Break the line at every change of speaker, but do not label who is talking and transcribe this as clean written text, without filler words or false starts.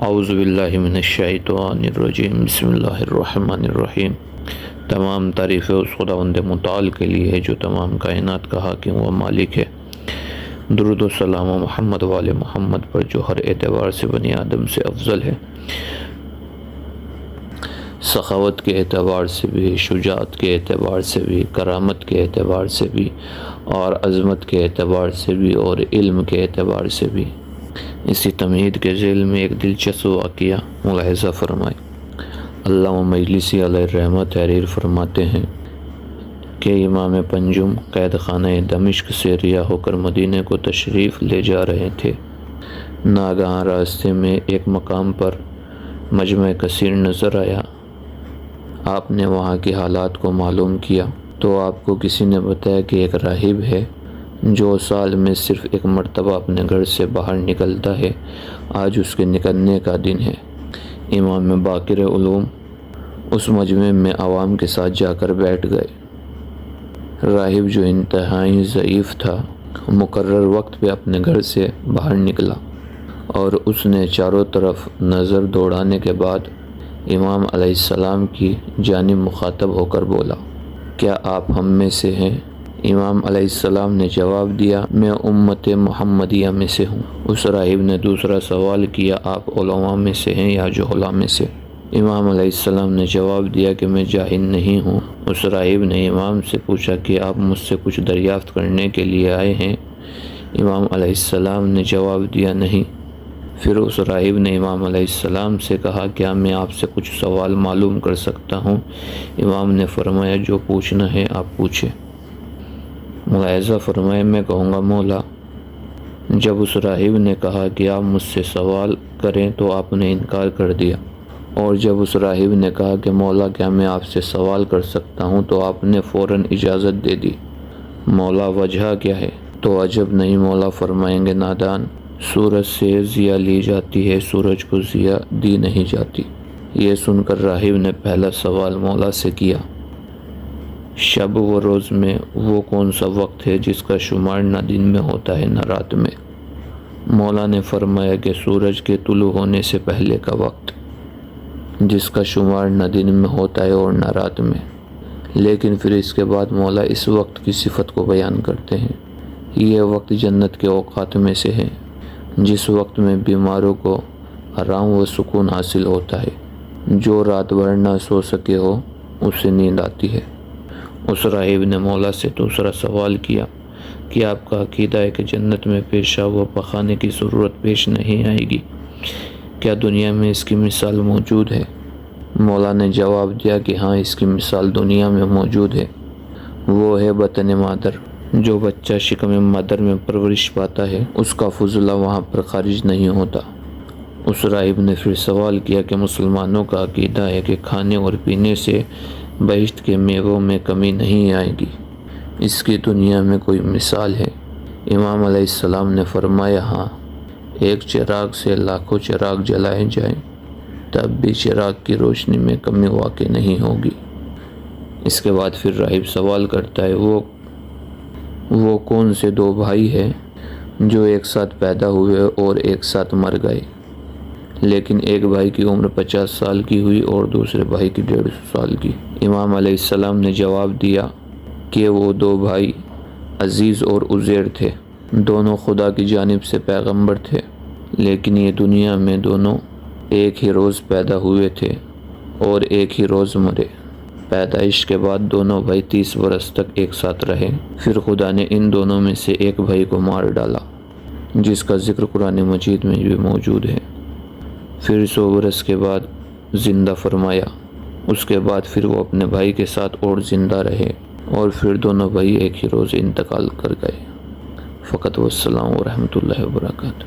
اعوذ باللہ من الشیطان الرجیم، بسم اللہ الرحمن الرحیم۔ تمام تعریفیں اس خداوند متعال کے لیے ہے جو تمام کائنات کا حاکم و مالک ہے۔ درود و سلام و محمد والے محمد پر جو ہر اعتبار سے بنی آدم سے افضل ہے، سخاوت کے اعتبار سے بھی، شجاعت کے اعتبار سے بھی، کرامت کے اعتبار سے بھی، اور عظمت کے اعتبار سے بھی، اور علم کے اعتبار سے بھی۔ اسی تمہید کے ذیل میں ایک دلچسپ واقعہ ملاحظہ فرمائے۔ علامہ مجلسی علیہ الرحمہ تحریر فرماتے ہیں کہ امام پنجم قید خانہ دمشق سے رہا ہو کر مدینے کو تشریف لے جا رہے تھے۔ ناگہاں راستے میں ایک مقام پر مجمع کثیر نظر آیا۔ آپ نے وہاں کے حالات کو معلوم کیا تو آپ کو کسی نے بتایا کہ ایک راہب ہے جو سال میں صرف ایک مرتبہ اپنے گھر سے باہر نکلتا ہے، آج اس کے نکلنے کا دن ہے۔ امام باقر علوم اس مجمع میں عوام کے ساتھ جا کر بیٹھ گئے۔ راہب جو انتہائی ضعیف تھا، مقرر وقت پہ اپنے گھر سے باہر نکلا اور اس نے چاروں طرف نظر دوڑانے کے بعد امام علیہ السلام کی جانب مخاطب ہو کر بولا، کیا آپ ہم میں سے ہیں؟ امام علیہ السلام نے جواب دیا، میں امت محمدیہ میں سے ہوں۔ اس راہب نے دوسرا سوال کیا، آپ علماء میں سے ہیں یا جہلاء میں سے؟ امام علیہ السلام نے جواب دیا کہ میں جاہل نہیں ہوں۔ اس راہب نے امام سے پوچھا کہ آپ مجھ سے کچھ دریافت کرنے کے لیے آئے ہیں؟ امام علیہ السلام نے جواب دیا، نہیں۔ پھر اس راہب نے امام علیہ السلام سے کہا، کیا میں آپ سے کچھ سوال معلوم کر سکتا ہوں؟ امام نے فرمایا، جو پوچھنا ہے آپ پوچھیں۔ ملاحظہ فرمائے، میں کہوں گا مولا۔ جب اس راہب نے کہا کہ آپ مجھ سے سوال کریں تو آپ نے انکار کر دیا، اور جب اس راہب نے کہا کہ مولا کیا میں آپ سے سوال کر سکتا ہوں تو آپ نے فوراً اجازت دے دی۔ مولا وجہ کیا ہے؟ تو عجب نہیں، مولا فرمائیں گے، نادان، سورج سے ضیاء لی جاتی ہے، سورج کو ضیاء دی نہیں جاتی۔ یہ سن کر راہب نے پہلا سوال مولا سے کیا، شب و روز میں وہ کون سا وقت ہے جس کا شمار نہ دن میں ہوتا ہے نہ رات میں؟ مولا نے فرمایا کہ سورج کے طلوع ہونے سے پہلے کا وقت، جس کا شمار نہ دن میں ہوتا ہے اور نہ رات میں۔ لیکن پھر اس کے بعد مولا اس وقت کی صفت کو بیان کرتے ہیں، یہ وقت جنت کے اوقات میں سے ہے جس وقت میں بیماروں کو آرام و سکون حاصل ہوتا ہے، جو رات بھر نہ سو سکے ہو اسے نیند آتی ہے۔ اس راہب نے مولا سے دوسرا سوال کیا کہ آپ کا عقیدہ ہے کہ جنت میں پیشاب و پخانے کی ضرورت پیش نہیں آئے گی، کیا دنیا میں اس کی مثال موجود ہے؟ مولا نے جواب دیا کہ ہاں، اس کی مثال دنیا میں موجود ہے۔ وہ ہے بطن مادر، جو بچہ شکم مادر میں پرورش پاتا ہے اس کا فضلہ وہاں پر خارج نہیں ہوتا۔ اس راہب نے پھر سوال کیا کہ مسلمانوں کا عقیدہ ہے کہ کھانے اور پینے سے بہشت کے میووں میں کمی نہیں آئے گی، اس کی دنیا میں کوئی مثال ہے؟ امام علیہ السلام نے فرمایا، ہاں، ایک چراغ سے لاکھوں چراغ جلائے جائیں تب بھی چراغ کی روشنی میں کمی واقع نہیں ہوگی۔ اس کے بعد پھر راہب سوال کرتا ہے، وہ کون سے دو بھائی ہیں جو ایک ساتھ پیدا ہوئے اور ایک ساتھ مر گئے، لیکن ایک بھائی کی عمر 50 سال کی ہوئی اور دوسرے بھائی کی 150 سال کی؟ امام علیہ السلام نے جواب دیا کہ وہ دو بھائی عزیز اور عزیر تھے، دونوں خدا کی جانب سے پیغمبر تھے، لیکن یہ دنیا میں دونوں ایک ہی روز پیدا ہوئے تھے اور ایک ہی روز مرے۔ پیدائش کے بعد دونوں بھائی 30 برس تک ایک ساتھ رہے، پھر خدا نے ان دونوں میں سے ایک بھائی کو مار ڈالا، جس کا ذکر قرآن مجید میں بھی موجود ہے۔ پھر 100 برس کے بعد زندہ فرمایا، اس کے بعد پھر وہ اپنے بھائی کے ساتھ اور زندہ رہے، اور پھر دونوں بھائی ایک ہی روز انتقال کر گئے۔ فقط والسلام ورحمۃ اللہ وبرکاتہ۔